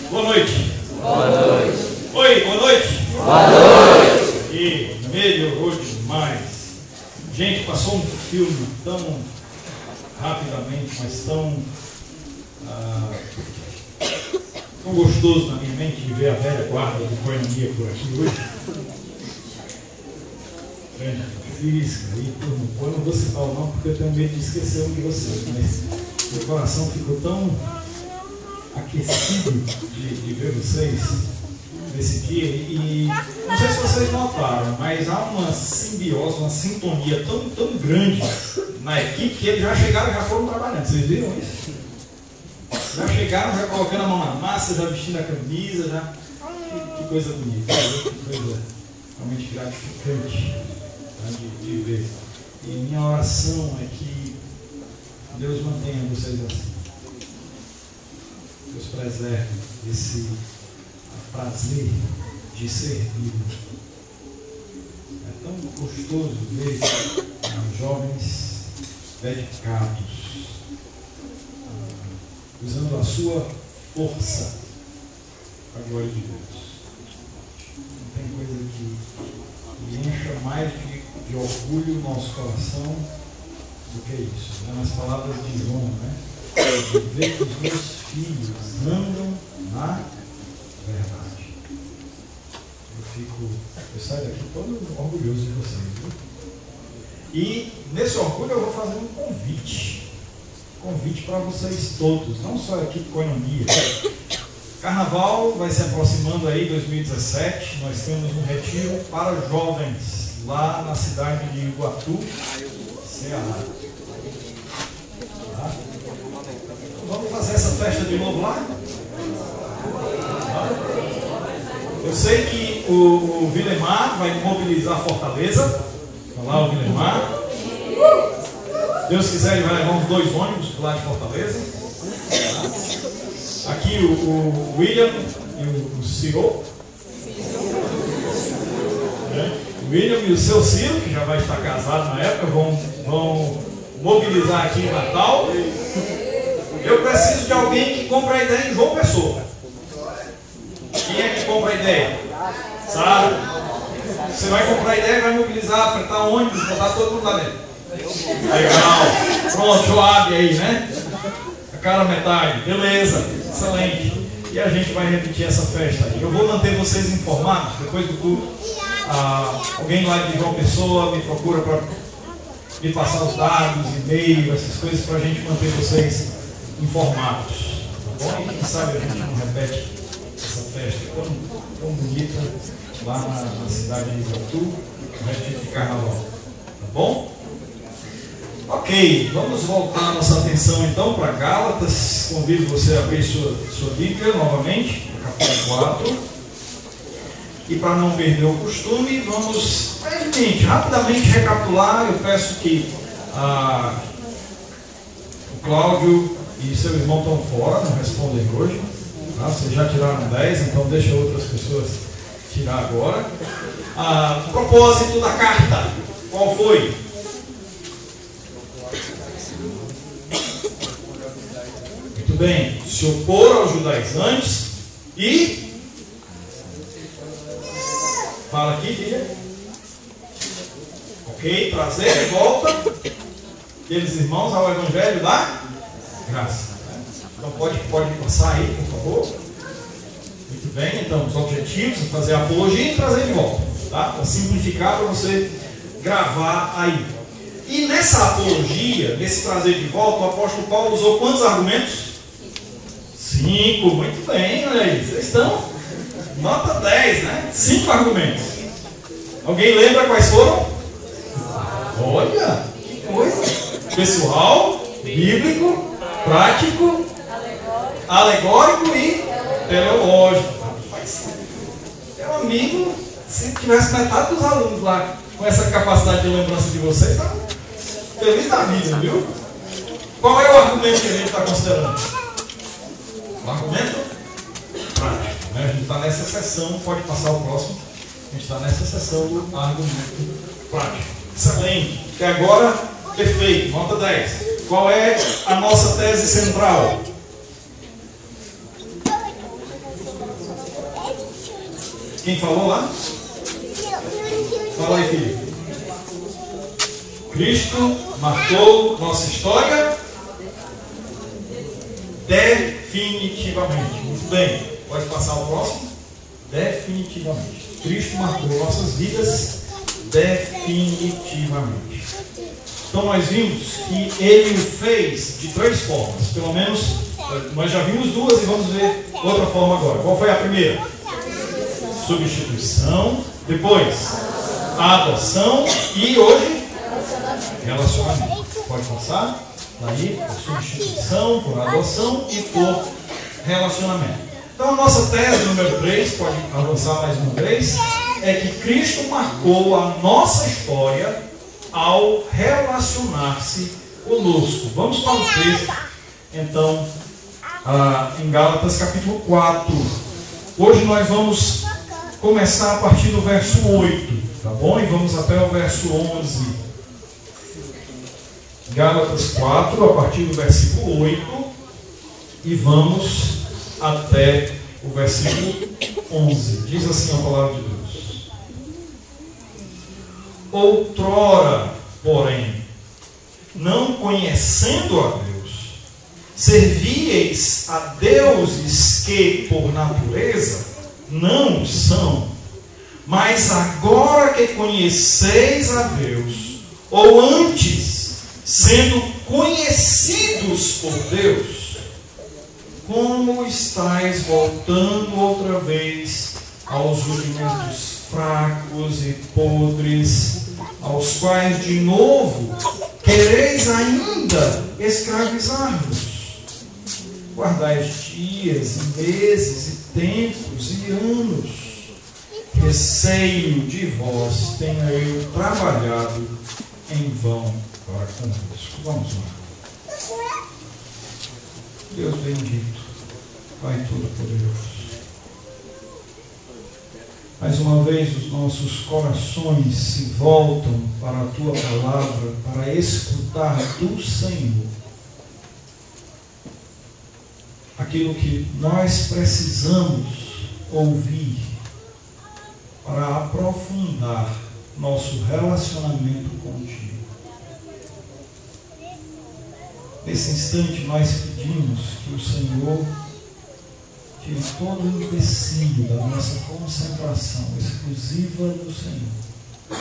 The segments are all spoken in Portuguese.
Boa noite. Boa noite. Oi, boa noite. Boa noite. E melhorou demais. Gente, passou um filme tão rapidamente, mas tão gostoso na minha mente de ver a velha guarda do Koinonia por aqui hoje. Grande Francisca e turma. Eu não vou citar o nome porque eu tenho medo de esquecer um de vocês, mas meu coração ficou tão aquecido de ver vocês nesse dia. E não sei se vocês notaram, mas há uma simbiose, uma sintonia tão grande na equipe que eles já chegaram e já foram trabalhando. Vocês viram isso? Já chegaram, já colocando a mão na massa, já vestindo a camisa, já. Que coisa bonita, que coisa realmente gratificante, tá, de ver. E minha oração é que Deus mantenha vocês assim. Deus preserve esse prazer de servir. É tão gostoso ver jovens dedicados, usando a sua força para a glória de Deus. Não tem coisa que encha mais de orgulho o nosso coração do que isso. Nas palavras de João, né? De ver que os meus filhos andam na verdade. Eu saio daqui todo orgulhoso de vocês, viu? E nesse orgulho eu vou fazer um convite para vocês todos, não só a equipe Koinonia. Carnaval vai se aproximando aí, 2017, nós temos um retiro para jovens lá na cidade de Iguatu, Ceará. Tá? Vamos fazer essa festa de novo lá? Eu sei que o Vilemar vai mobilizar Fortaleza. Vai lá o Vilemar. Se Deus quiser, ele vai levar uns 2 ônibus lá de Fortaleza. Aqui o William e o Ciro. O William e o seu Ciro, que já vai estar casado na época, vão mobilizar aqui em Natal. Eu preciso de alguém que compre a ideia em João Pessoa. Quem é que compra a ideia? Sabe? Você vai comprar a ideia e vai mobilizar, fretar ônibus, botar todo mundo lá dentro. Legal. Pronto, Joab aí, né? A cara metade. Beleza. Excelente. E a gente vai repetir essa festa aí. Eu vou manter vocês informados. Depois do culto, alguém lá de João Pessoa me procura para me passar os dados, e-mail, essas coisas, para a gente manter vocês informados. Tá bom? E quem sabe a gente não repete essa festa tão bonita lá na cidade de Iguatu, no retiro de Carnaval. Tá bom? Ok, vamos voltar nossa atenção então para Gálatas. Convido você a abrir sua Bíblia novamente, capítulo 4. E para não perder o costume, vamos brevemente, rapidamente recapitular. Eu peço que o Cláudio e seu irmão estão fora, não respondem hoje. Tá? Vocês já tiraram 10, então deixa outras pessoas tirar agora. O propósito da carta, qual foi? Muito bem, se opor aos judaizantes e... Fala aqui, filha. Ok, trazer de volta aqueles irmãos ao Evangelho da graça. Então pode passar aí, por favor. Muito bem, então os objetivos, fazer a apologia e trazer de volta. Tá? Para simplificar, para você gravar aí. E nessa apologia, nesse trazer de volta, o apóstolo Paulo usou quantos argumentos? 5, muito bem, olha aí. Vocês estão? Nota 10, né? 5 argumentos. Alguém lembra quais foram? Olha, que coisa. Pessoal, bíblico, prático, alegórico e teleológico. Rapaz, meu amigo, se tivesse metade dos alunos lá com essa capacidade de lembrança de vocês, tá feliz da vida, viu? Qual é o argumento que a gente está considerando? O argumento prático. Né? A gente está nessa sessão, pode passar o próximo. A gente está nessa sessão do argumento prático. Excelente. Até agora, perfeito. Nota 10. Qual é a nossa tese central? Quem falou lá? Fala aí, filho. Cristo marcou nossa história definitivamente. Muito bem. Pode passar ao próximo. Definitivamente. Cristo marcou nossas vidas definitivamente. Então nós vimos que Ele o fez de 3 formas. Pelo menos nós já vimos 2 e vamos ver outra forma agora. Qual foi a primeira? Substituição. Depois, a adoção. E hoje, relacionamento. Pode passar? Daí, por substituição, por adoção e por relacionamento. Então a nossa tese número 3, pode avançar mais uma vez, é que Cristo marcou a nossa história ao relacionar-se conosco. Vamos para o texto, então, em Gálatas capítulo 4. Hoje nós vamos começar a partir do verso 8, tá bom? E vamos até o verso 11. Gálatas 4, a partir do versículo 8, e vamos até o versículo 11. Diz assim a palavra de Deus: outrora, porém, não conhecendo a Deus, servíeis a deuses que, por natureza, não são, mas agora que conheceis a Deus, ou antes, sendo conhecidos por Deus, como estáis voltando outra vez aos rudimentos fracos e podres, aos quais de novo quereis ainda escravizar-vos? Guardais dias, e meses, e tempos, e anos. Receio de vós tenho eu trabalhado em vão para convosco. Vamos lá. Deus bendito, Pai Todo-Poderoso, mais uma vez os nossos corações se voltam para a Tua palavra, para escutar do Senhor aquilo que nós precisamos ouvir para aprofundar nosso relacionamento contigo. Nesse instante nós pedimos que o Senhor tire todo o empecilho da nossa concentração exclusiva do Senhor.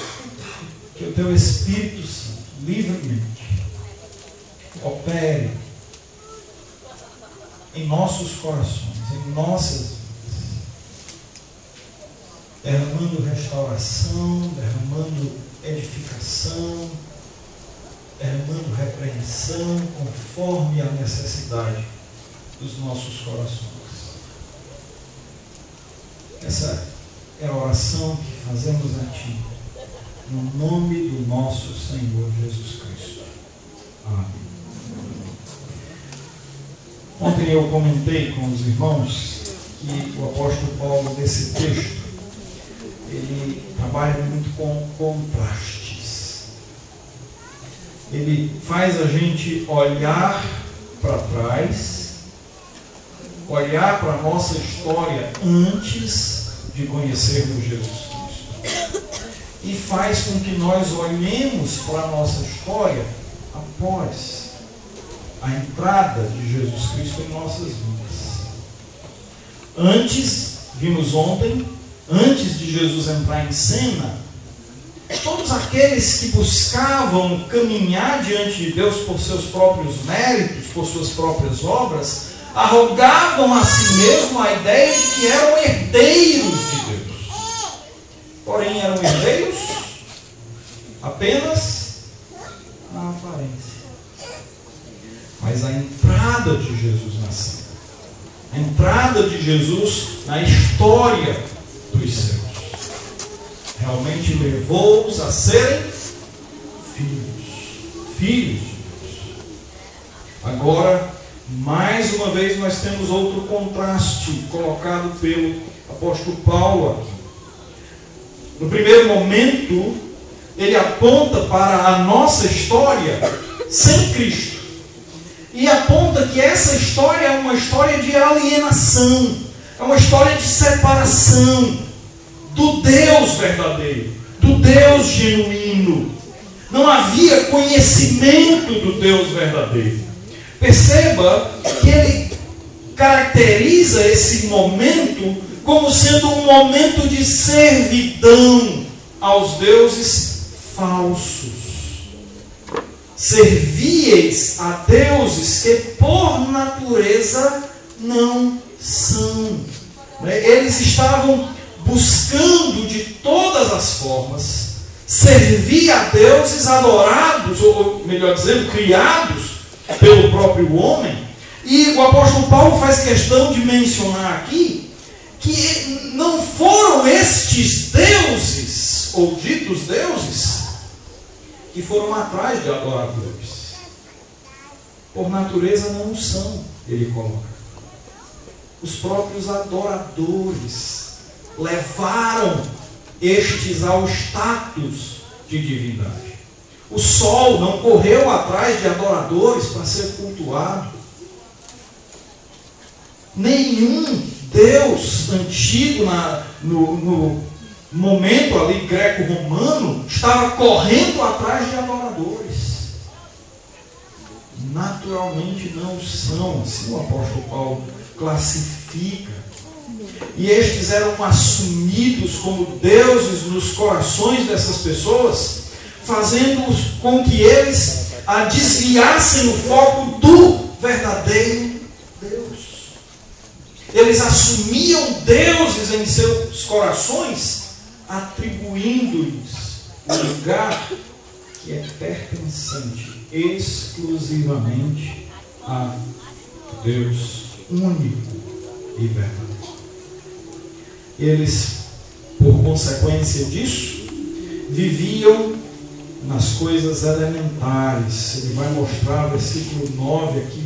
Que o Teu Espírito Santo livremente opere em nossos corações, em nossas vidas, derramando restauração, derramando edificação, derramando repreensão, conforme a necessidade dos nossos corações. Essa é a oração que fazemos a Ti, no nome do nosso Senhor Jesus Cristo. Amém. Ontem eu comentei com os irmãos que o apóstolo Paulo, nesse texto, ele trabalha muito com contrastes. Ele faz a gente olhar para trás, olhar para a nossa história antes de conhecermos Jesus Cristo, e faz com que nós olhemos para a nossa história após a entrada de Jesus Cristo em nossas vidas. Antes, vimos ontem, antes de Jesus entrar em cena, todos aqueles que buscavam caminhar diante de Deus por seus próprios méritos, por suas próprias obras, arrogavam a si mesmo a ideia de que eram herdeiros de Deus. Porém, eram herdeiros apenas na aparência. Mas a entrada de Jesus na cena, a entrada de Jesus na história dos céus, realmente levou-os a serem filhos de Deus. Agora, mais uma vez, nós temos outro contraste colocado pelo apóstolo Paulo aqui. No primeiro momento, ele aponta para a nossa história sem Cristo. E aponta que essa história é uma história de alienação, é uma história de separação do Deus verdadeiro, do Deus genuíno. Não havia conhecimento do Deus verdadeiro. Perceba que ele caracteriza esse momento como sendo um momento de servidão aos deuses falsos. Servieis a deuses que por natureza não são. Eles estavam buscando de todas as formas servir a deuses adorados, ou melhor dizendo, criados pelo próprio homem. E o apóstolo Paulo faz questão de mencionar aqui que não foram estes deuses, ou ditos deuses, que foram atrás de adoradores. Por natureza não são, ele coloca. Os próprios adoradores levaram estes ao status de divindade. O sol não correu atrás de adoradores para ser cultuado. Nenhum Deus antigo no momento ali greco-romano estava correndo atrás de adoradores. Naturalmente não são, assim o apóstolo Paulo classifica. E estes eram assumidos como deuses nos corações dessas pessoas, fazendo com que eles desviassem o foco do verdadeiro Deus. Eles assumiam deuses em seus corações, atribuindo-lhes o lugar que é pertencente exclusivamente a Deus único e verdadeiro. Eles, por consequência disso, viviam nas coisas elementares. Ele vai mostrar, versículo 9 aqui,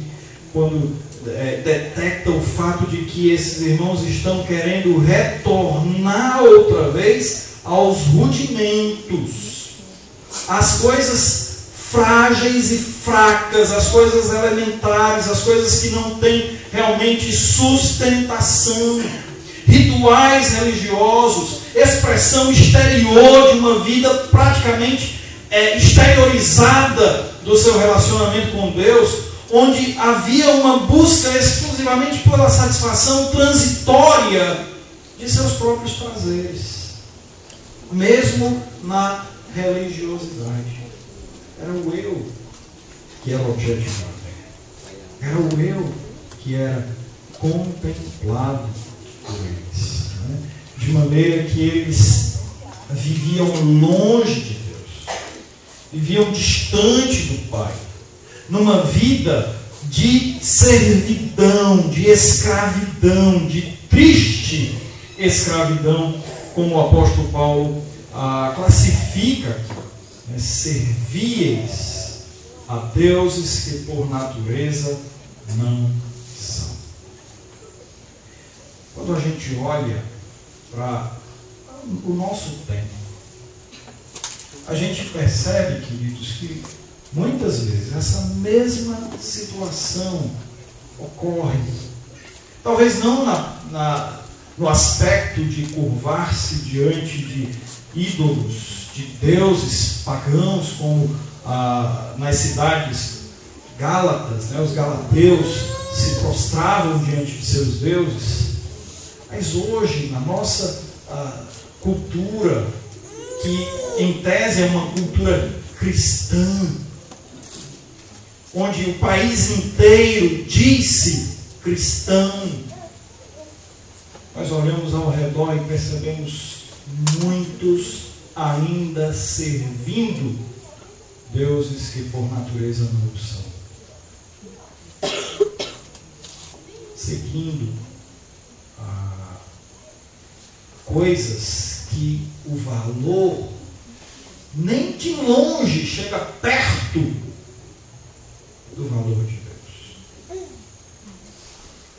quando detecta o fato de que esses irmãos estão querendo retornar outra vez aos rudimentos, às coisas frágeis e fracas, às coisas elementares, às coisas que não têm realmente sustentação, rituais religiosos, expressão exterior de uma vida praticamente exteriorizada do seu relacionamento com Deus, onde havia uma busca exclusivamente pela satisfação transitória de seus próprios prazeres, mesmo na religiosidade. Era o eu que era objetivado, era o eu que era contemplado por eles, né? De maneira que eles viviam longe de Deus, viviam distante do Pai, numa vida de servidão, de escravidão, de triste escravidão, como o apóstolo Paulo classifica aqui, né? Servieis a deuses que por natureza não são. Quando a gente olha para o nosso tempo, a gente percebe, queridos, que muitas vezes essa mesma situação ocorre. Talvez não no aspecto de curvar-se diante de ídolos, de deuses pagãos, como nas cidades gálatas, né? Os galateus se prostravam diante de seus deuses. Mas hoje, na nossa cultura, que em tese é uma cultura cristã, onde o país inteiro diz-se cristão, nós olhamos ao redor e percebemos muitos ainda servindo deuses que por natureza não são, seguindo coisas que o valor nem de longe chega perto do valor de Deus.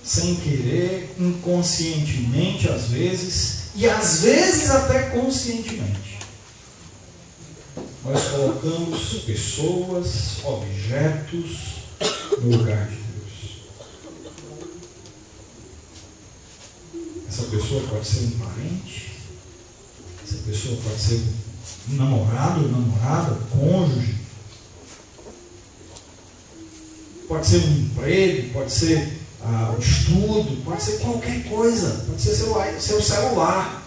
Sem querer, inconscientemente às vezes, e às vezes até conscientemente. nós colocamos pessoas, objetos no lugar de Deus. Essa pessoa pode ser um parente, essa pessoa pode ser um namorado ou namorada, cônjuge, pode ser um emprego, pode ser um estudo, pode ser qualquer coisa, pode ser seu celular.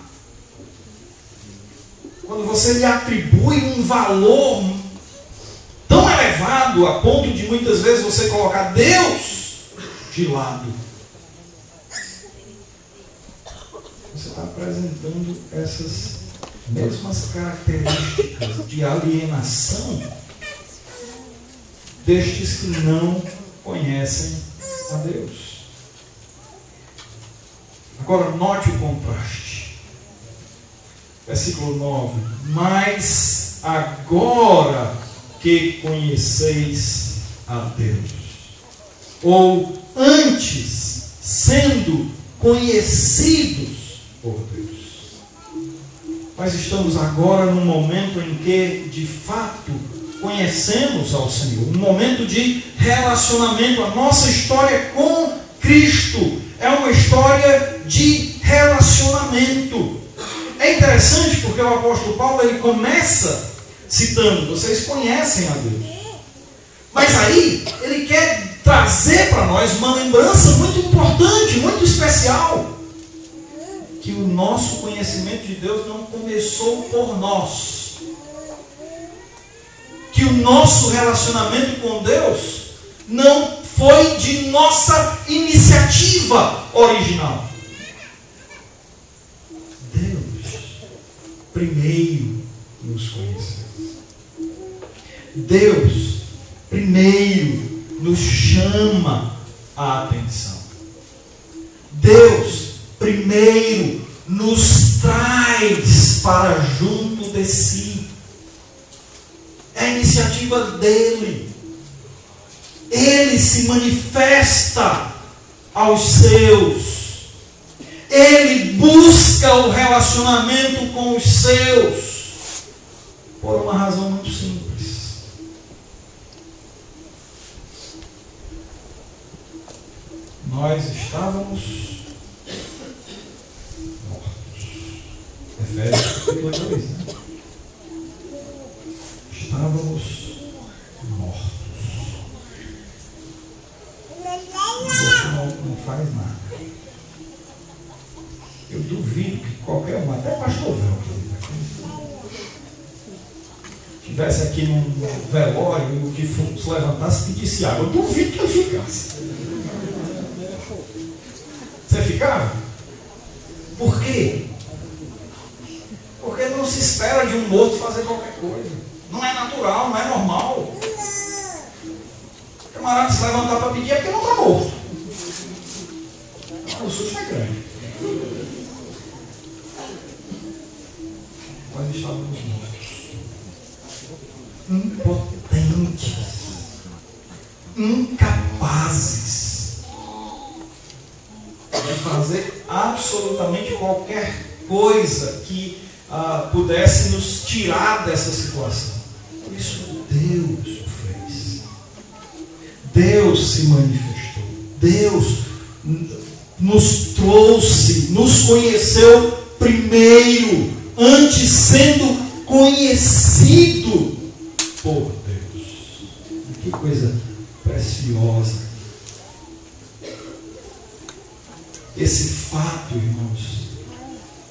Quando você lhe atribui um valor tão elevado a ponto de muitas vezes você colocar Deus de lado, você está apresentando essas mesmas características de alienação destes que não conhecem a Deus. Agora note o contraste. Versículo 9. Mas agora que conheceis a Deus, ou antes sendo conhecidos por Deus. Nós estamos agora num momento em que, de fato, conhecemos ao Senhor. Um momento de relacionamento. A nossa história com Cristo é uma história de relacionamento. É interessante porque o apóstolo Paulo ele começa citando: vocês conhecem a Deus. Mas aí ele quer trazer para nós uma lembrança muito importante, muito especial. Que o nosso conhecimento de Deus não começou por nós. Que o nosso relacionamento com Deus não foi de nossa iniciativa original. Deus primeiro nos conheceu. Deus primeiro nos chama a atenção. Deus primeiro nos traz para junto de si. É a iniciativa dele. Ele se manifesta aos seus. Ele busca o relacionamento com os seus por uma razão muito simples. Nós estávamos mortos. Efésios capítulo 2, né? Estávamos mortos. Você não faz nada. Eu duvido que qualquer um, até pastor Velho, estivesse aqui num velório e o que se levantasse pedisse água. Eu duvido que eu ficasse. Você ficava? Por quê? Porque não se espera de um morto fazer qualquer coisa. Não é natural, não é normal. O camarada se levantar para pedir é porque não está morto. O susto é grande. Nós estávamos mortos, impotentes, incapazes de fazer absolutamente qualquer coisa que pudesse nos tirar dessa situação. Por isso Deus o fez. Deus se manifestou. Deus nos trouxe, nos conheceu primeiro, antes sendo conhecido por Deus. Que coisa preciosa. Esse fato, irmãos,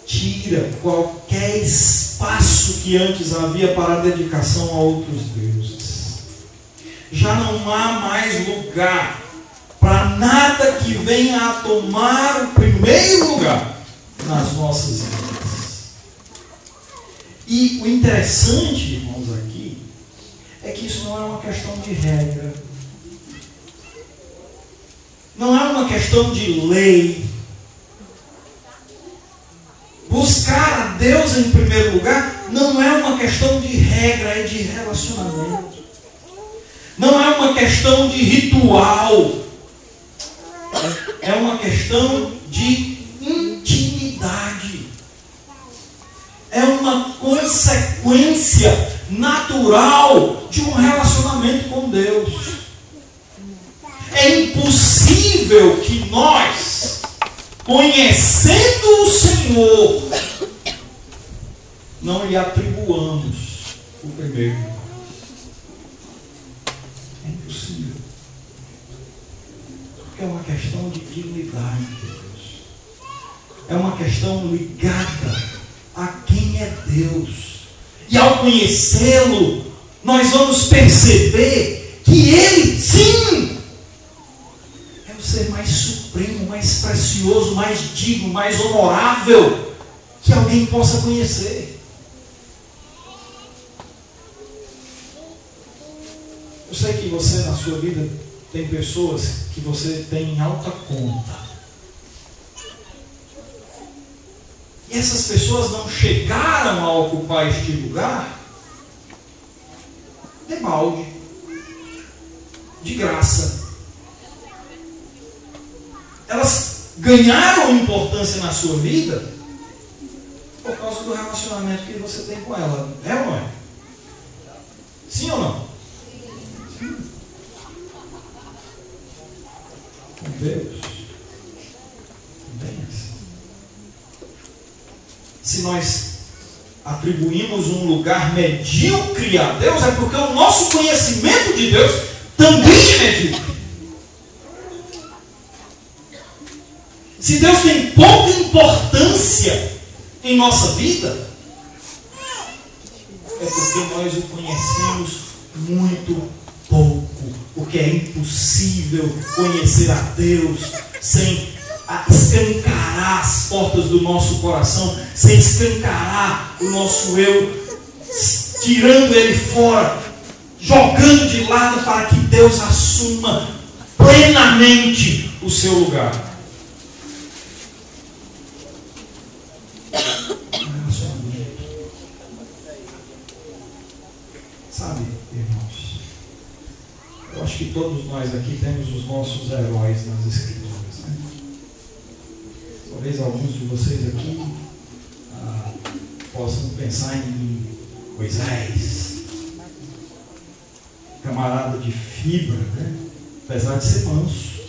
tira qualquer espaço que antes havia para a dedicação a outros deuses. Já não há mais lugar para nada que venha a tomar o primeiro lugar nas nossas vidas. E o interessante, irmãos, aqui, é que isso não é uma questão de regra. Não é uma questão de lei. Buscar a Deus em primeiro lugar não é uma questão de regra, é de relacionamento. Não é uma questão de ritual. É uma questão de intimidade. É uma consequência natural de um relacionamento com Deus. É impossível que nós, conhecendo o Senhor, não lhe atribuamos o primeiro lugar. É impossível. Porque é uma questão de dignidade de Deus. É uma questão ligada a quem é Deus. E ao conhecê-lo, nós vamos perceber que Ele, sim, é o ser mais supremo, mais precioso, mais digno, mais honorável que alguém possa conhecer. Eu sei que você, na sua vida, tem pessoas que você tem em alta conta. E essas pessoas não chegaram a ocupar este lugar de balde, de graça. Elas ganharam importância na sua vida por causa do relacionamento que você tem com ela. É ou não é? Sim ou não? Sim. Com Deus. Bem assim. Se nós atribuímos um lugar medíocre a Deus, é porque o nosso conhecimento de Deus também é medíocre. Se Deus tem pouca importância em nossa vida, é porque nós o conhecemos muito pouco. Porque é impossível conhecer a Deus sem escancarar as portas do nosso coração, sem escancarar o nosso eu, tirando ele fora, jogando de lado para que Deus assuma plenamente o seu lugar. Sabe, irmãos, eu acho que todos nós aqui temos os nossos heróis nas Escrituras. Talvez alguns de vocês aqui possam pensar em Moisés, camarada de fibra, né? Apesar de ser manso,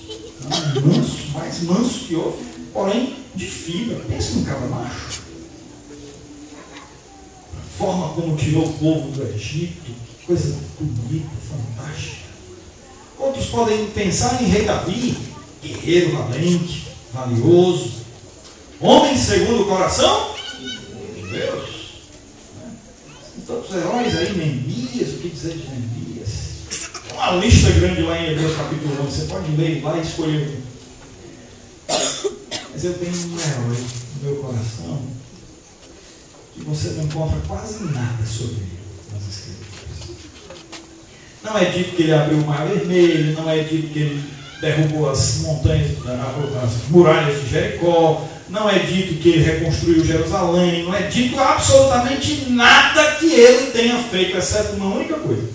manso, mais manso que outro, porém de fibra. Pensa num cara macho. A forma como tirou o povo do Egito, que coisa bonita, fantástica. Outros podem pensar em rei Davi, guerreiro valente, valioso, homem segundo o coração de Deus. Tem tantos heróis aí, Neemias, o que dizer de Neemias? Tem uma lista grande lá em Hebreus capítulo 11, você pode ler lá e escolher um. Mas eu tenho um herói no meu coração que você não encontra quase nada sobre ele nas Escrituras. Não é dito que ele abriu o Mar Vermelho, não é dito que ele derrubou as montanhas, as muralhas de Jericó, não é dito que ele reconstruiu Jerusalém, não é dito absolutamente nada que ele tenha feito, exceto uma única coisa.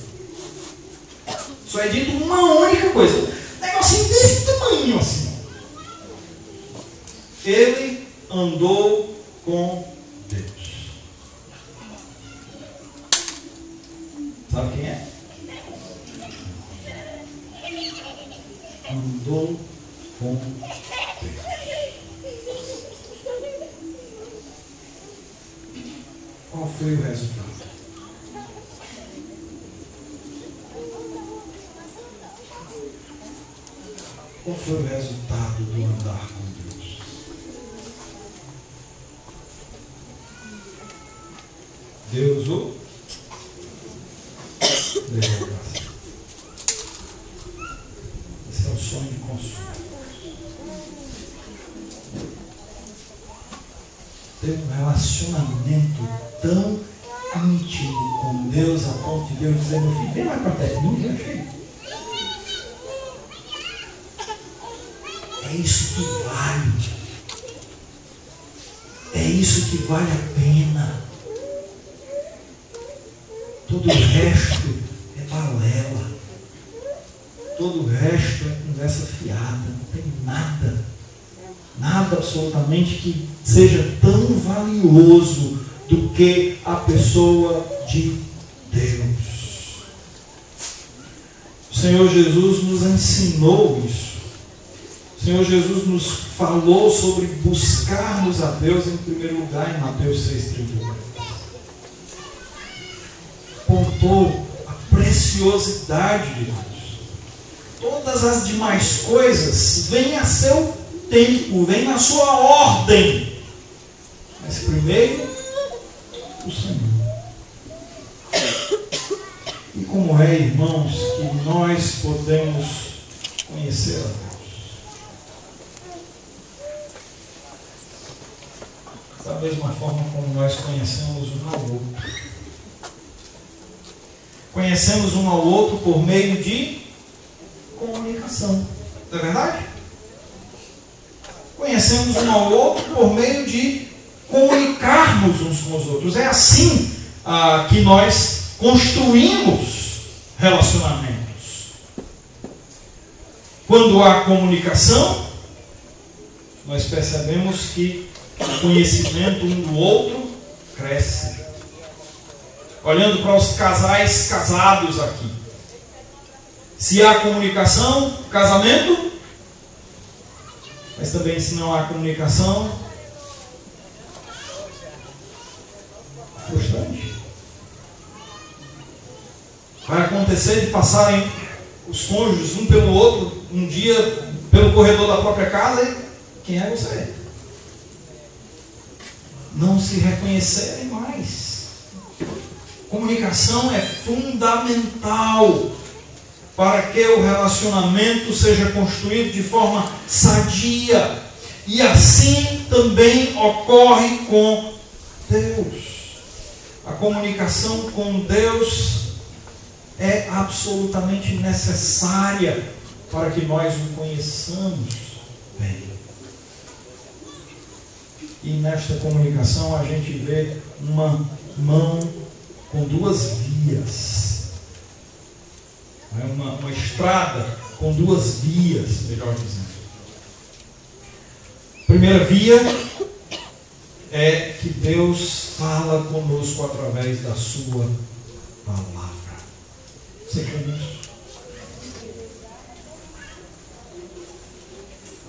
Só é dito uma única coisa. Um negocinho desse tamanho assim. Ele andou com Deus. Sabe quem é? Andou com Deus. Qual foi o resultado? Qual foi o resultado do andar com Deus? Deus o levou para si. Esse é o sonho de consumo. Ter um relacionamento tão íntimo com Deus a ponto de Deus dizer: meu filho, vem lá para perto de mim, filho. É isso que vale. É isso que vale a pena. Todo o resto é balela. Todo o resto é conversa fiada. Não tem nada. Nada absolutamente que seja tão valioso do que a pessoa de Deus. Senhor Jesus nos ensinou isso. O Senhor Jesus nos falou sobre buscarmos a Deus em primeiro lugar em Mateus 6,32. Apontou a preciosidade de Deus. Todas as demais coisas vêm a seu tempo, vêm na sua ordem. Mas primeiro, o Senhor. E como é, irmãos, que nós podemos conhecer a Deus? Da mesma forma como nós conhecemos um ao outro. Conhecemos um ao outro por meio de comunicação. Não é verdade? Conhecemos um ao outro por meio de comunicarmos uns com os outros. É assim que nós construímos relacionamentos. Quando há comunicação, nós percebemos que o conhecimento um do outro cresce. Olhando para os casais casados aqui. Se há comunicação, casamento. Mas também se não há comunicação, frustrante. Vai acontecer de passarem os cônjuges um pelo outro, um dia pelo corredor da própria casa e quem é você? Não se reconhecerem mais. Comunicação é fundamental para que o relacionamento seja construído de forma sadia. E assim também ocorre com Deus. A comunicação com Deus é absolutamente necessária para que nós o conheçamos bem. E nesta comunicação a gente vê uma mão com duas vias. Uma estrada com duas vias, melhor dizendo. Primeira via é que Deus fala conosco através da sua palavra. Você crê nisso?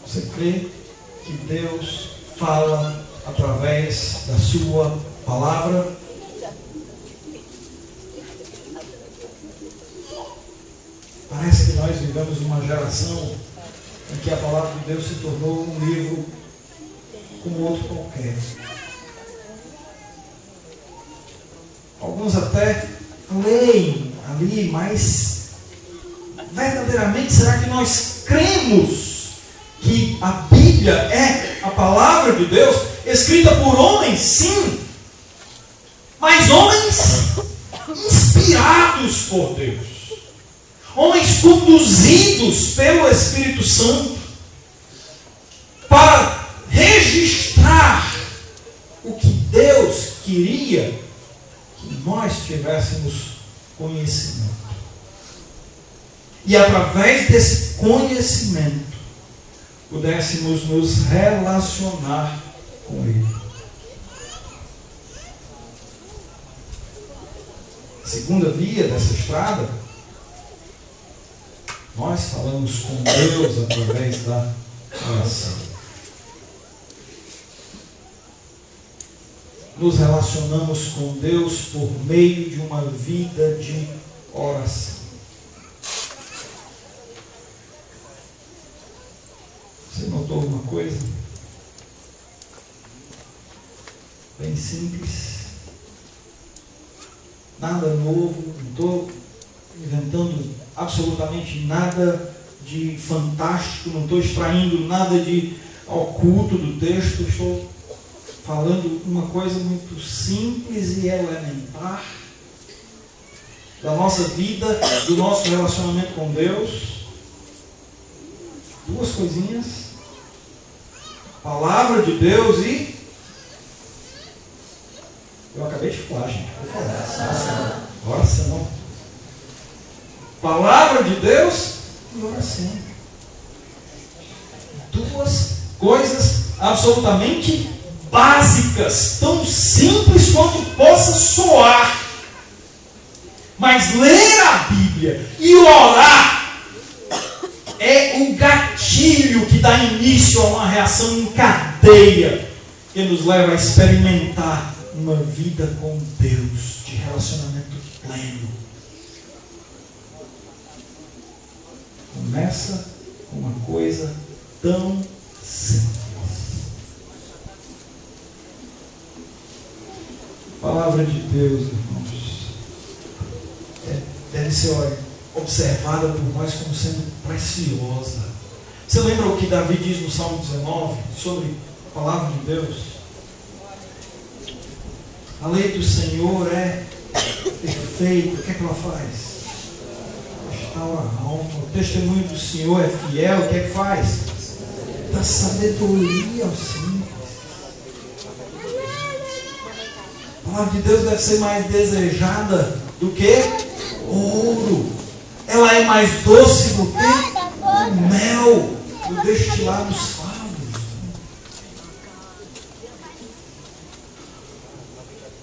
Você crê que Deus fala através da sua palavra? Parece que nós vivemos uma geração em que a palavra de Deus se tornou um livro como outro qualquer. Alguns até leem ali, mas verdadeiramente será que nós cremos que a Bíblia é a palavra de Deus, escrita por homens, sim, mas homens inspirados por Deus, homens conduzidos pelo Espírito Santo para registrar o que Deus queria que nós tivéssemos conhecimento. E através desse conhecimento pudéssemos nos relacionar com Ele. A segunda via dessa estrada, nós falamos com Deus através da oração. Nos relacionamos com Deus por meio de uma vida de oração. Você notou uma coisa? Bem simples. Nada novo, não estou inventando absolutamente nada de fantástico, não estou extraindo nada de oculto do texto, estou falando uma coisa muito simples e elementar da nossa vida, do nosso relacionamento com Deus. Duas coisinhas: palavra de Deus e eu acabei de falar, gente. Vou falar. Oração. Palavra de Deus e oração. Duas coisas absolutamente básicas, tão simples quanto possa soar. Mas ler a Bíblia e orar início a uma reação em cadeia que nos leva a experimentar uma vida com Deus, de relacionamento pleno. Começa com uma coisa tão simples. A palavra de Deus, irmãos, deve ser observada por nós como sendo preciosa. Você lembra o que Davi diz no Salmo 19 sobre a palavra de Deus? A lei do Senhor é perfeita. O que é que ela faz? Restaura a alma. O testemunho do Senhor é fiel. O que é que faz? Dá sabedoria ao simples. A palavra de Deus deve ser mais desejada do que ouro. Ela é mais doce do que o mel do destilar dos favos.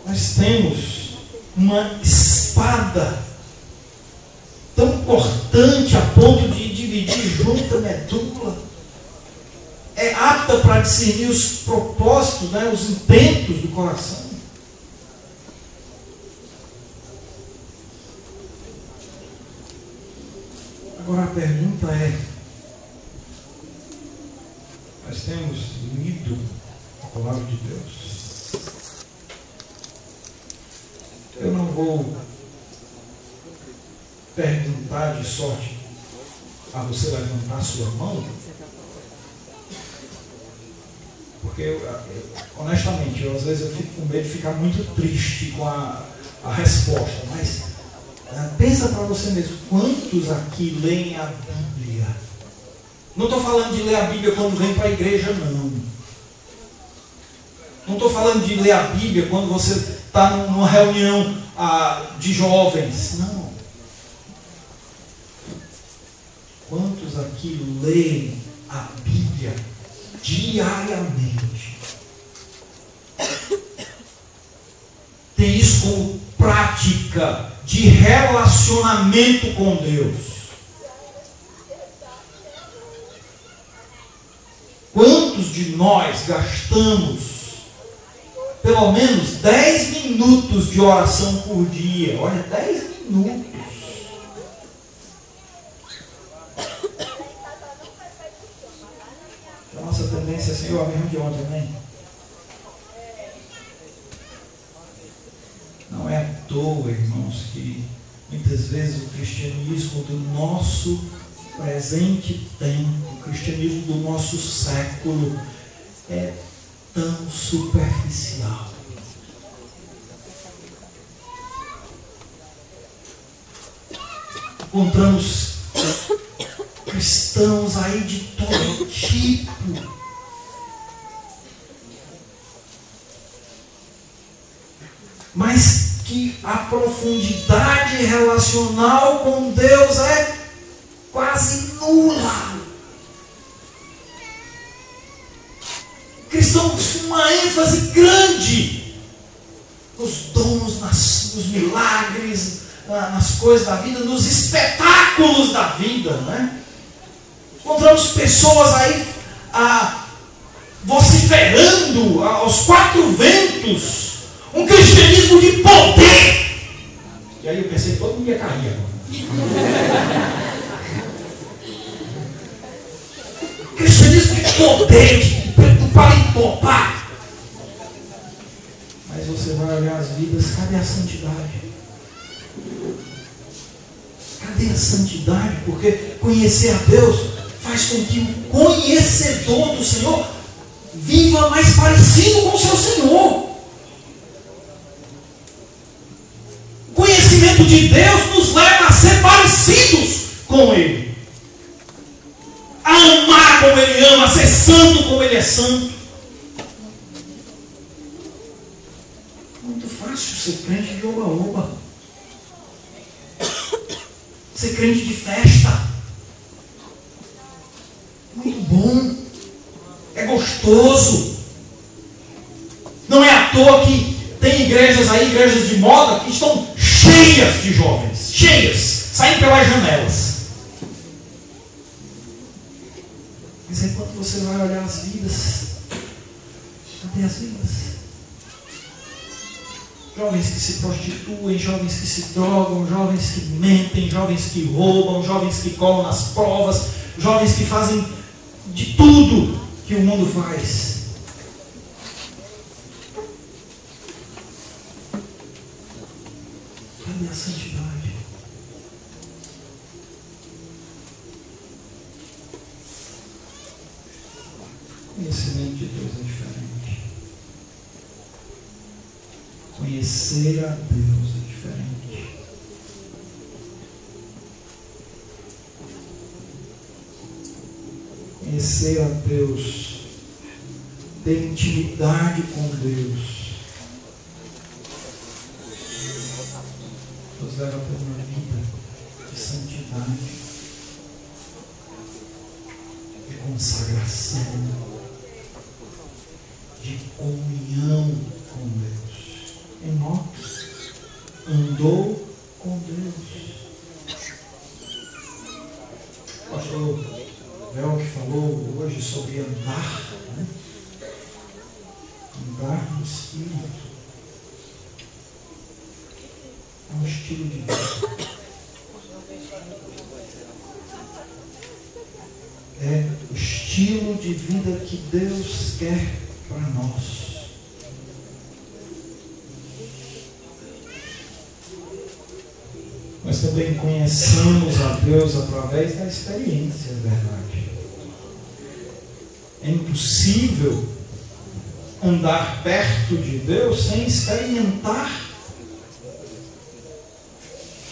Nós temos uma espada tão cortante a ponto de dividir junta a medula. É apta para discernir os propósitos, né, os intentos do coração. Agora a pergunta é: nós temos lido a palavra de Deus? Eu não vou perguntar de sorte a você levantar a sua mão, porque honestamente, às vezes eu fico com medo de ficar muito triste com a resposta, mas pensa para você mesmo, quantos aqui leem a Bíblia? Não estou falando de ler a Bíblia quando vem para a igreja, não. Não estou falando de ler a Bíblia quando você está numa reunião de jovens, não. Quantos aqui leem a Bíblia diariamente? Tem isso como prática de relacionamento com Deus. Quantos de nós gastamos pelo menos 10 minutos de oração por dia? Olha, 10 minutos. A nossa tendência é assim, eu mesmo de ontem também. Não é à toa, irmãos, que muitas vezes o cristianismo do nosso presente tempo, o cristianismo do nosso século é tão superficial. Encontramos cristãos aí de todo tipo. Mas que a profundidade relacional com Deus é quase nula. Cristãos com uma ênfase grande nos dons, nos milagres, nas coisas da vida, nos espetáculos da vida, né? Encontramos pessoas aí vociferando aos quatro ventos um cristianismo de poder. E aí eu pensei que todo mundo ia cair agora. Cristianismo de poder, do paletopá. Mas você vai olhar as vidas, cadê a santidade? Cadê a santidade? Porque conhecer a Deus faz com que o conhecedor do Senhor viva mais parecido com o seu Senhor. O conhecimento de Deus nos leva a ser parecidos com Ele, a amar como Ele ama, a ser santo como Ele é santo. Muito fácil ser crente de oba-oba, ser crente de festa. Muito bom, é gostoso. Não é à toa que tem igrejas aí, igrejas de moda, que estão cheias de jovens, cheias, saindo pelas janelas. Mas Mas enquanto você vai olhar as vidas, cadê as vidas? Jovens que se prostituem, jovens que se drogam, jovens que mentem, jovens que roubam, jovens que colam nas provas, jovens que fazem de tudo que o mundo faz. Cadê a santidade? O conhecimento de Deus é diferente. Conhecer a Deus é diferente. Conhecer a Deus, ter intimidade com Deus, nos leva para uma vida de santidade, de consagração, de comunhão com Deus. Enoque andou com Deus. O pastor Léo que falou hoje sobre andar, né? Andar no Espírito. É um estilo de vida. É o estilo de vida que Deus quer para nós. Nós também conhecemos a Deus através da experiência, é verdade. É impossível andar perto de Deus sem experimentar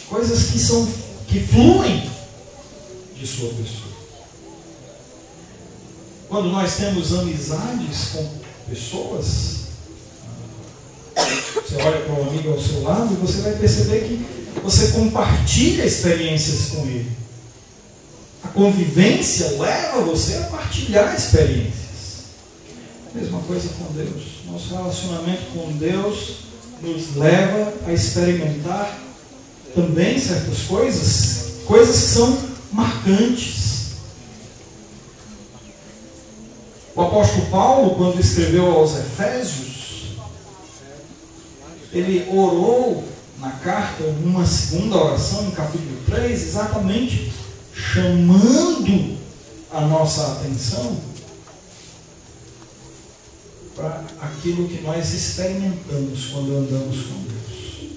coisas que fluem de sua pessoa. Quando nós temos amizades com pessoas, você olha para um amigo ao seu lado e você vai perceber que você compartilha experiências com ele. A convivência leva você a partilhar experiências. Mesma coisa com Deus. Nosso relacionamento com Deus nos leva a experimentar também certas coisas que são marcantes. O apóstolo Paulo, quando escreveu aos Efésios, ele orou na carta, numa segunda oração, no capítulo 3, exatamente chamando a nossa atenção para aquilo que nós experimentamos quando andamos com Deus.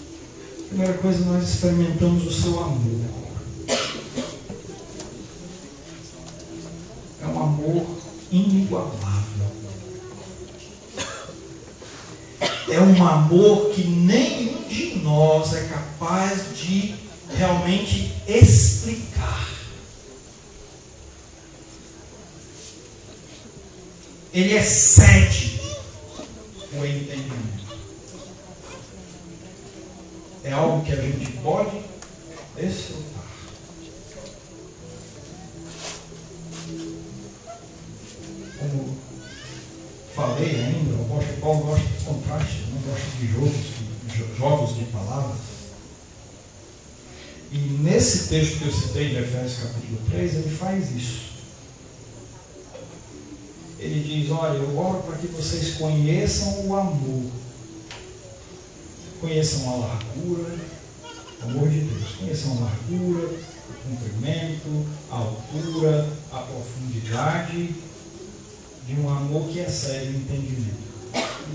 Primeira coisa, nós experimentamos o seu amor. É um amor inigualável. É um amor que nenhum de nós é capaz de realmente explicar. Ele excede o entendimento. É algo que a gente pode desfrutar. Como falei ainda, o apóstolo Paulo gosta de contraste, não gosta de jogos de palavras. E nesse texto que eu citei de Efésios capítulo 3, ele faz isso. Ele diz, olha, eu oro para que vocês conheçam o amor. Conheçam a largura, amor de Deus. Conheçam a largura, o comprimento, a altura, a profundidade de um amor que excede o entendimento.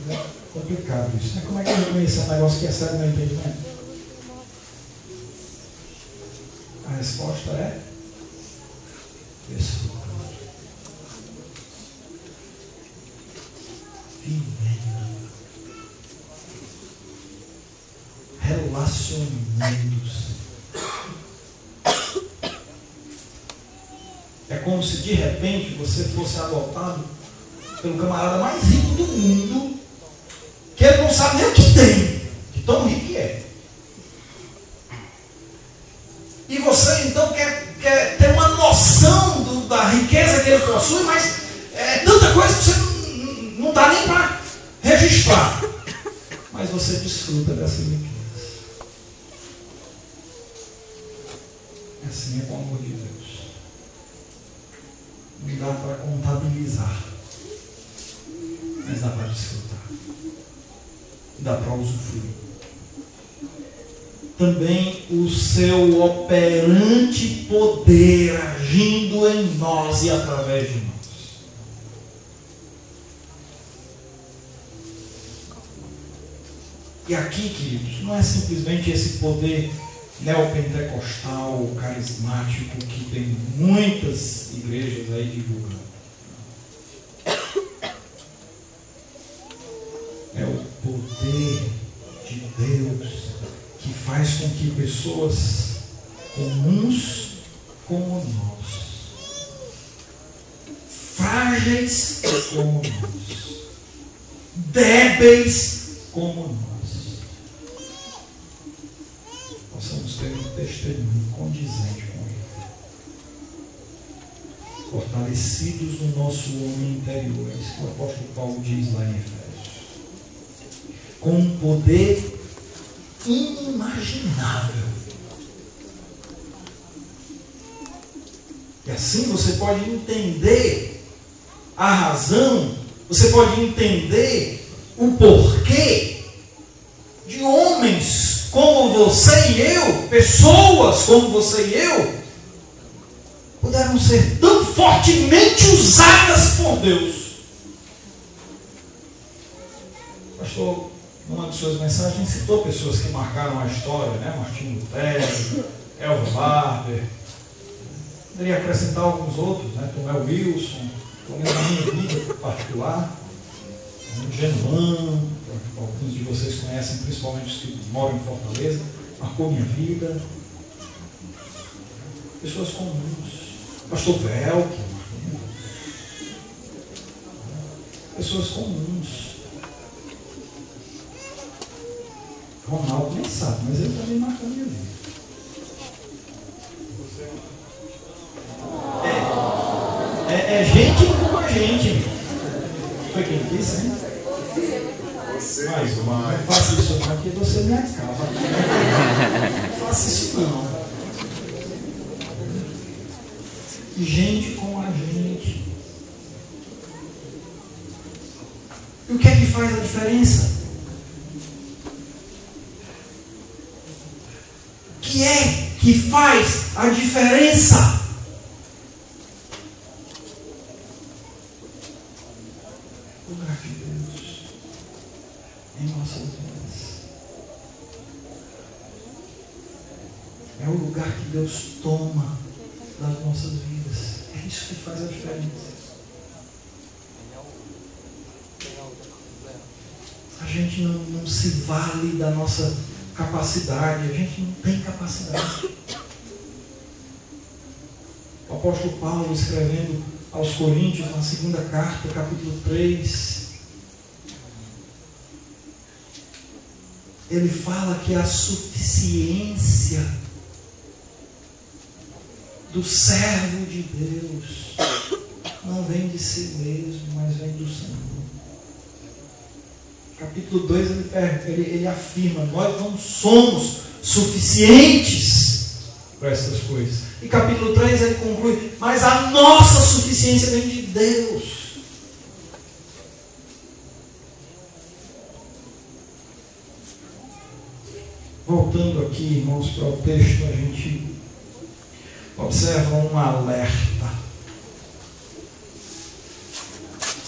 É complicado isso, né? Como é que eu vou conhecer um negócio que excede o meu entendimento? A resposta é desfrutando. Vivendo. Relacionando-se. É como se de repente você fosse adotado pelo camarada mais rico do mundo, que ele não sabe nem o que tem, de tão rico que é. E você então quer ter uma noção da riqueza que ele possui, mas é tanta coisa que você não dá nem para registrar. Mas você desfruta dessa riqueza. Assim é com o amor de Deus. dá para contabilizar, mas dá para desfrutar, dá para usufruir. Também o seu operante poder agindo em nós e através de nós. E aqui, queridos, não é simplesmente esse poder neopentecostal, carismático, que tem muitas igrejas aí divulgando. É o poder de Deus que faz com que pessoas comuns como nós, frágeis como nós, débeis como nós, possamos ter um testemunho condizente com Ele, fortalecidos no nosso homem interior. É isso que o apóstolo Paulo diz lá em Efésios, com um poder inimaginável. E assim você pode entender a razão, você pode entender o porquê de homens como você e eu, pessoas como você e eu, puderam ser tão fortemente usadas por Deus. Pastor, numa de suas mensagens, citou pessoas que marcaram a história, né? Martinho Lutero, Elva Barber. Poderia acrescentar alguns outros, né? Tomé Wilson, pelo menos na minha vida particular, Genuan, alguns de vocês conhecem, principalmente os que moram em Fortaleza, marcou minha vida. Pessoas comuns. Pastor Velk, pessoas comuns. Ronaldo nem sabe, mas ele também marcou minha vida. É gente como a gente. Foi quem disse, hein? Mas não faça isso não, porque você me acaba. Não faça isso não. Gente com a gente. E o que é que faz a diferença? O que é que faz a diferença? O lugar de Deus em nossas vidas. É o lugar que Deus toma das nossas vidas. É isso que faz a diferença. A gente não se vale da nossa capacidade, a gente não tem capacidade. O apóstolo Paulo, escrevendo aos Coríntios, na segunda carta, capítulo 3, ele fala que a suficiência do servo de Deus não vem de si mesmo, mas vem do Senhor. Capítulo 2 ele afirma: nós não somos suficientes para essas coisas. E capítulo 3 ele conclui: mas a nossa suficiência vem de Deus. Voltando aqui, irmãos, para o texto, a gente observa um alerta.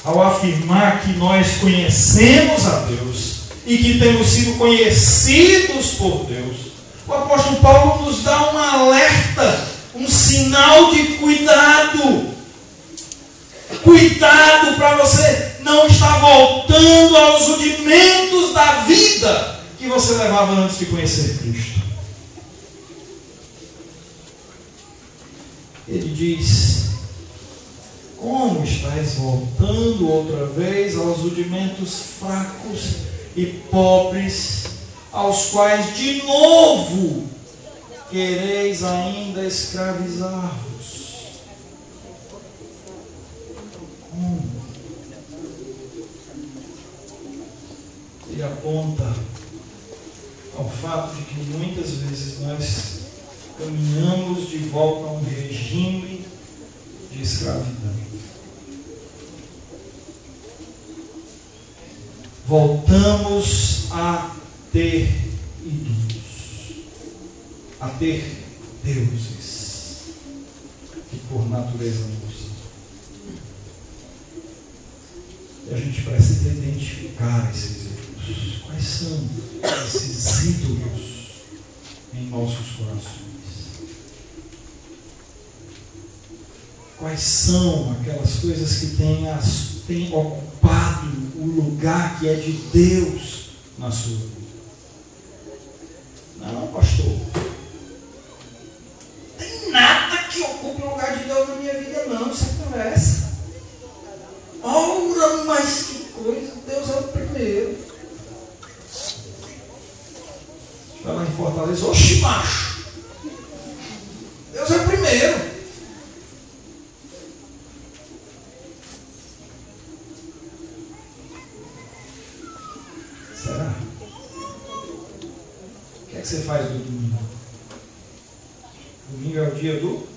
Ao afirmar que nós conhecemos a Deus e que temos sido conhecidos por Deus, o apóstolo Paulo nos dá um alerta, um sinal de cuidado. Cuidado para você não estar voltando aos rudimentos da vida que você levava antes de conhecer Cristo. Ele diz: como estáis voltando outra vez aos rudimentos fracos e pobres, aos quais de novo quereis ainda escravizar-vos? Ele aponta ao fato de que muitas vezes nós caminhamos de volta a um regime de escravidão. voltamos a ter ídolos, a ter deuses que por natureza não são. E a gente precisa identificar esses ídolos. Quais são esses ídolos em nossos corações? Quais são aquelas coisas que têm ocupado o lugar que é de Deus na sua vida? Não, pastor. Tem nada que ocupe o lugar de Deus na minha vida, não. Isso é conversa. Ora, mas que coisa. Deus é o primeiro. Vai lá em Fortaleza. Oxi, macho. Deus é o primeiro. Será? O que é que você faz no domingo? Domingo é o dia do?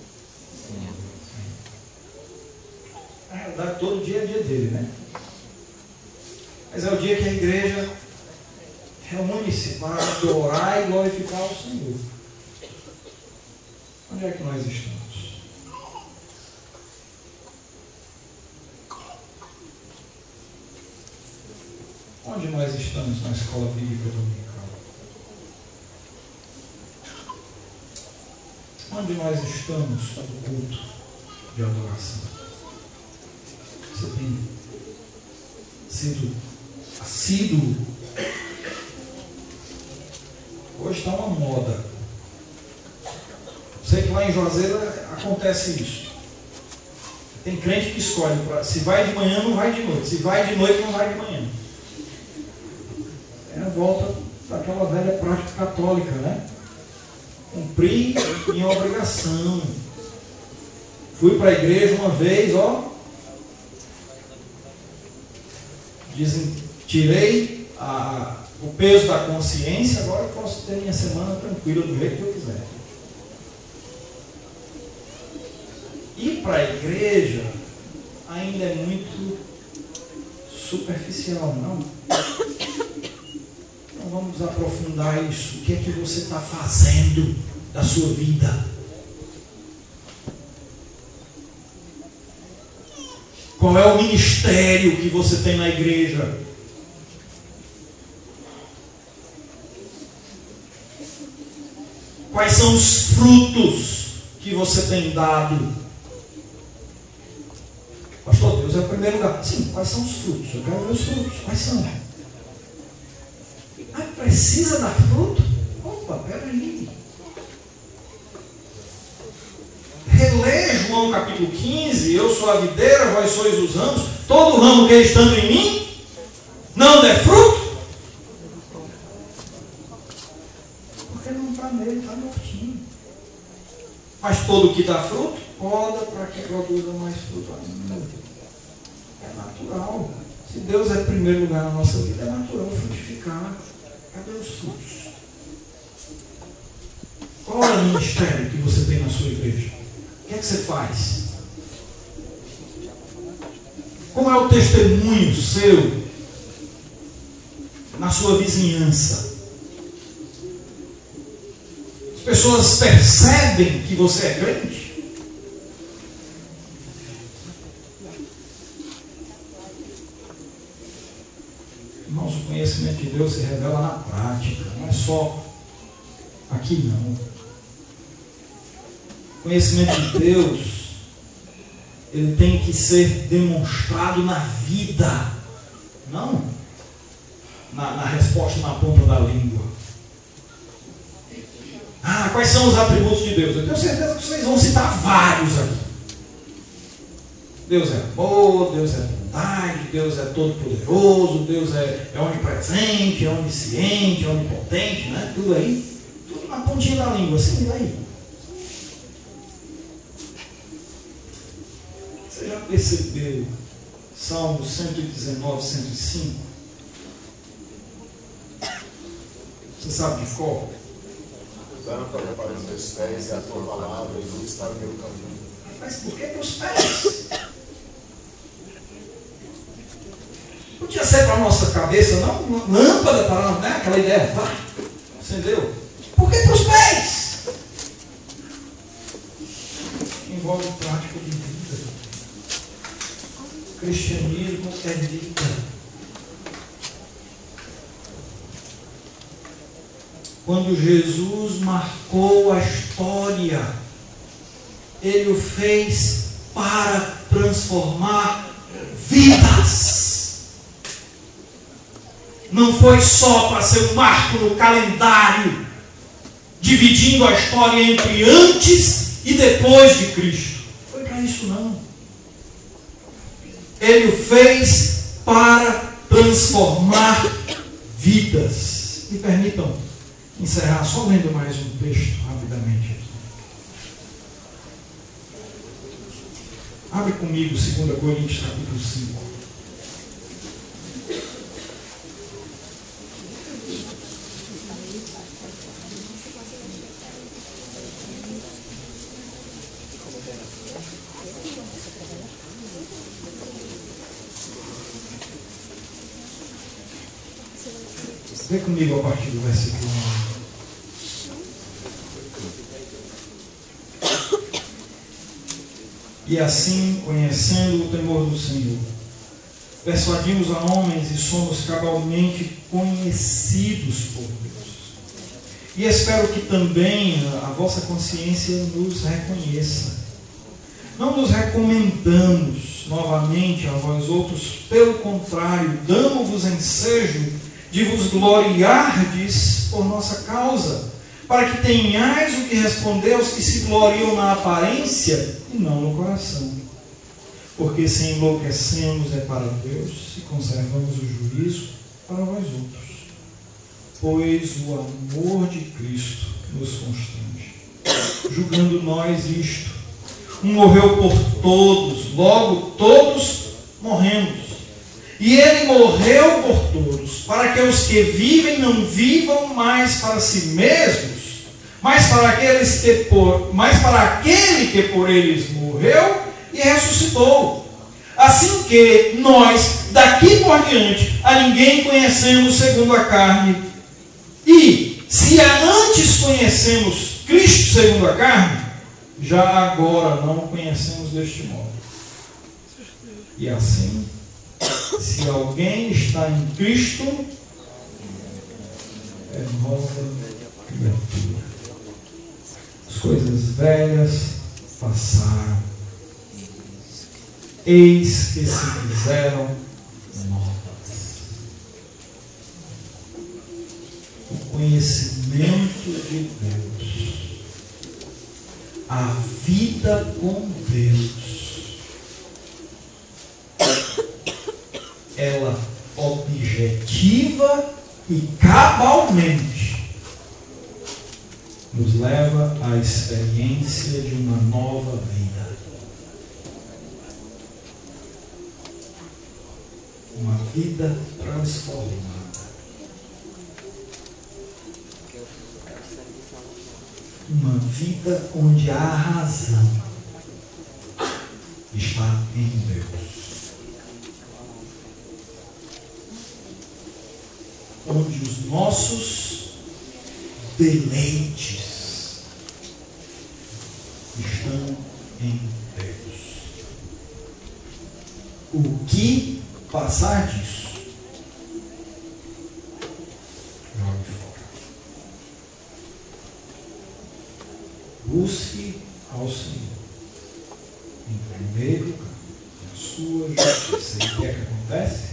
Na realidade, todo dia é dia dele, né? Mas é o dia que a igreja reúne-se para adorar e glorificar o Senhor. Onde é que nós estamos? Onde nós estamos na escola bíblica dominical? Onde nós estamos no culto de adoração? Você tem sido assíduo? Hoje está uma moda. Sei que lá em Juazeiro acontece isso. Tem crente que escolhe, se vai de manhã não vai de noite, se vai de noite não vai de manhã. É a volta daquela velha prática católica, né? Cumprir minha obrigação. Fui para a igreja uma vez, tirei o peso da consciência, agora eu posso ter minha semana tranquila do jeito que eu quiser. Ir para a igreja ainda é muito superficial, não? Então vamos aprofundar isso. O que é que você está fazendo da sua vida? Qual é o ministério que você tem na igreja? Quais são os frutos que você tem dado? Pastor, Deus é o primeiro lugar. Sim, quais são os frutos? Eu quero ver os frutos. Quais são? Ah, precisa dar fruto? Opa, peraí. Relê João capítulo 15, eu sou a videira, vós sois os ramos, todo ramo que estando em mim, não der fruto, porque não está nele, está mortinho. Mas todo que dá fruto, poda para que produza mais fruto ainda. É natural. Se Deus é primeiro lugar na nossa vida, é natural frutificar. Cadê os frutos? Qual é o ministério que você tem na sua igreja? O que é que você faz? Como é o testemunho seu na sua vizinhança? As pessoas percebem que você é crente? Irmãos, o conhecimento de Deus se revela na prática, não é só aqui não. O conhecimento de Deus, ele tem que ser demonstrado na vida, não na resposta na ponta da língua. Ah, quais são os atributos de Deus? Eu tenho certeza que vocês vão citar vários aqui. Deus é amor, Deus é bondade, Deus é todo-poderoso, Deus é onipresente, é onisciente, é onipotente, né? Tudo aí, tudo na pontinha da língua, assim, daí. Você já percebeu Salmo 119, 105? Você sabe de cor? Lâmpada para os meus pés e a tua palavra e luz para o meu caminho. Mas por que para os pés? Podia ser para a nossa cabeça, não uma lâmpada para, né, aquela ideia, vai, acendeu. Por que para os pés? Envolve prática de vida. Cristianismo é vida. Quando Jesus marcou a história, Ele o fez para transformar vidas. Não foi só para ser um marco no calendário, dividindo a história entre antes e depois de Cristo. Foi para isso não. Ele o fez para transformar vidas. Me permitam encerrar só lendo mais um texto rapidamente aqui. Abre comigo 2 Coríntios capítulo 5. Vê comigo a partir do versículo 1. E assim, conhecendo o temor do Senhor, persuadimos a homens e somos cabalmente conhecidos por Deus. E espero que também a vossa consciência nos reconheça. Não nos recomendamos novamente a vós outros, pelo contrário, damos-vos ensejo de vos gloriardes por nossa causa, para que tenhais o que responder aos que se gloriam na aparência e não no coração. Porque se enlouquecemos é para Deus, se conservamos o juízo para vós outros. Pois o amor de Cristo nos constrange, julgando nós isto: um morreu por todos, logo todos morremos. E ele morreu por todos, para que os que vivem não vivam mais para si mesmos, mas para aquele que por eles morreu e ressuscitou. Assim que nós, daqui por diante, a ninguém conhecemos segundo a carne. E se antes conhecemos Cristo segundo a carne, já agora não o conhecemos deste modo. E assim, se alguém está em Cristo, é nova criatura. As coisas velhas passaram, eis que se fizeram novas. O conhecimento de Deus, a vida com Deus, ela objetiva e cabalmente nos leva à experiência de uma nova vida. Uma vida transformada. Uma vida onde a razão está em Deus. Onde os nossos deleites estão em Deus. O que passar disso, jogue fora. Busque ao Senhor em primeiro lugar, na sua justiça. E o que é que acontece?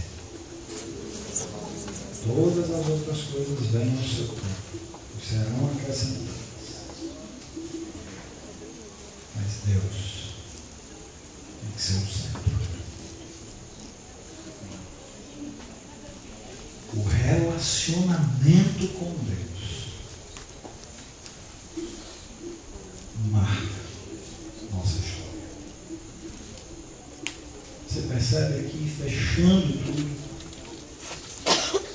Todas as outras coisas vêm ao seu tempo e serão acrescentadas. Mas Deus tem que ser o centro. O relacionamento com Deus marca nossa história. Você percebe aqui, fechando tudo,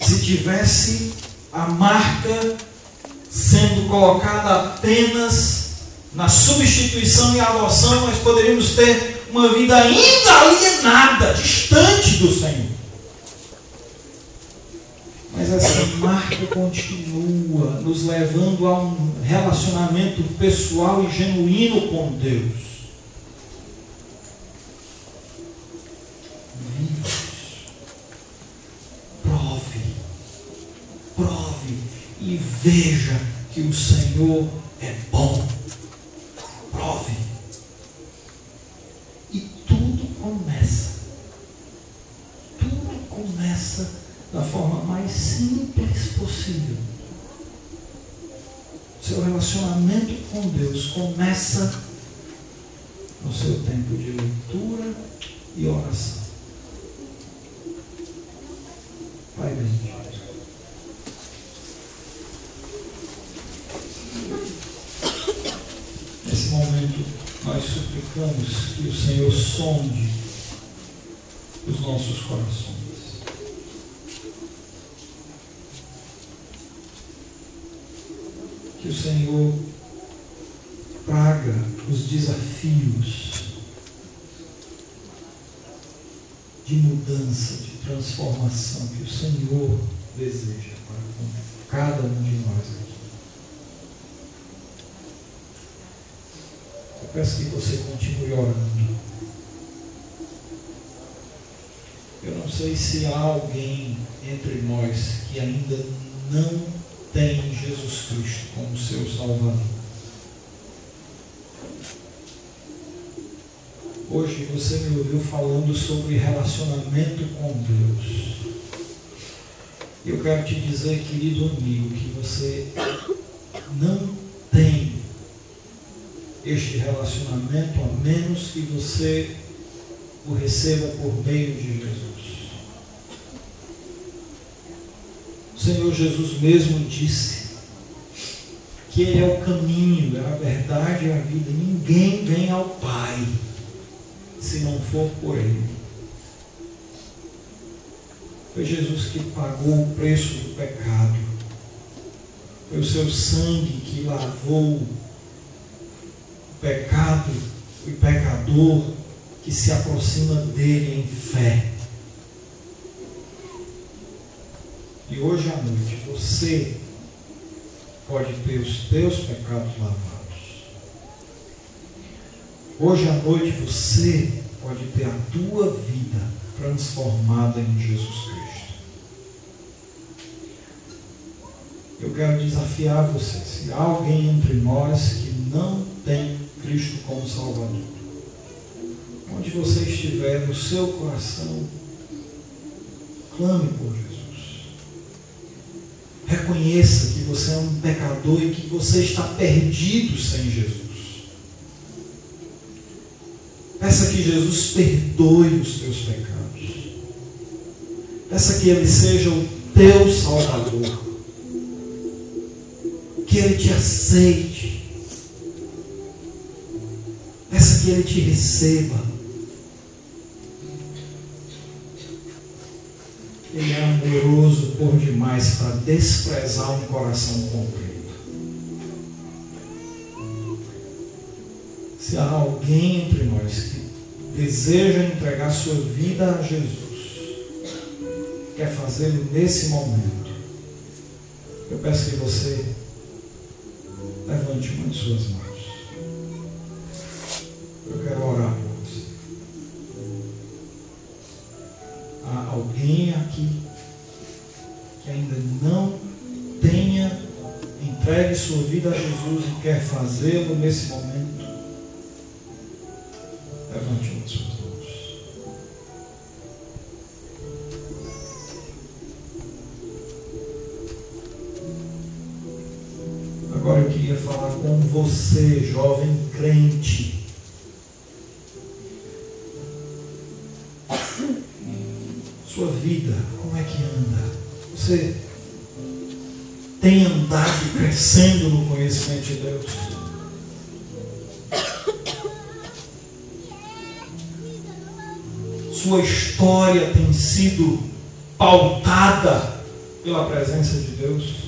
se tivesse a marca sendo colocada apenas na substituição e adoção, nós poderíamos ter uma vida ainda alienada, distante do Senhor. Mas essa marca continua nos levando a um relacionamento pessoal e genuíno com Deus. Prove e veja que o Senhor é bom. Prove. E tudo começa da forma mais simples possível. Seu relacionamento com Deus começa no seu tempo de leitura e oração. Pai bendito, nesse momento nós suplicamos que o Senhor sonde os nossos corações. Que o Senhor traga os desafios de mudança, de transformação que o Senhor deseja para cada um de nós aqui. Eu peço que você continue orando. Eu não sei se há alguém entre nós que ainda não tem Jesus Cristo como seu Salvador. Hoje você me ouviu falando sobre relacionamento com Deus. Eu quero te dizer, querido amigo, que você não tem este relacionamento a menos que você o receba por meio de Jesus. O Senhor Jesus mesmo disse que Ele é o caminho, é a verdade e a vida. Ninguém vem ao Pai se não for por Ele. Foi Jesus que pagou o preço do pecado. Foi o seu sangue que lavou o pecado, o pecador que se aproxima dele em fé. E hoje à noite você pode ter os teus pecados lavados. Hoje à noite você pode ter a tua vida transformada em Jesus Cristo. Eu quero desafiar você, se há alguém entre nós que não tem Cristo como Salvador, onde você estiver no seu coração, clame por Jesus. Reconheça que você é um pecador e que você está perdido sem Jesus. Peça que Jesus perdoe os teus pecados. Peça que Ele seja o teu Salvador. Que Ele te aceite. Peça que Ele te receba. Ele é amoroso por demais para desprezar um coração contrito. Se há alguém entre nós que deseja entregar sua vida a Jesus, quer fazê-lo nesse momento, eu peço que você levante uma de suas mãos. Eu quero orar por você. Há alguém aqui que ainda não tenha entregue sua vida a Jesus e quer fazê-lo nesse momento? Levante uma de suas mãos. Agora eu queria falar com você, jovem crente. Sua vida, como é que anda? Você tem andado crescendo no conhecimento de Deus? Sua história tem sido pautada pela presença de Deus?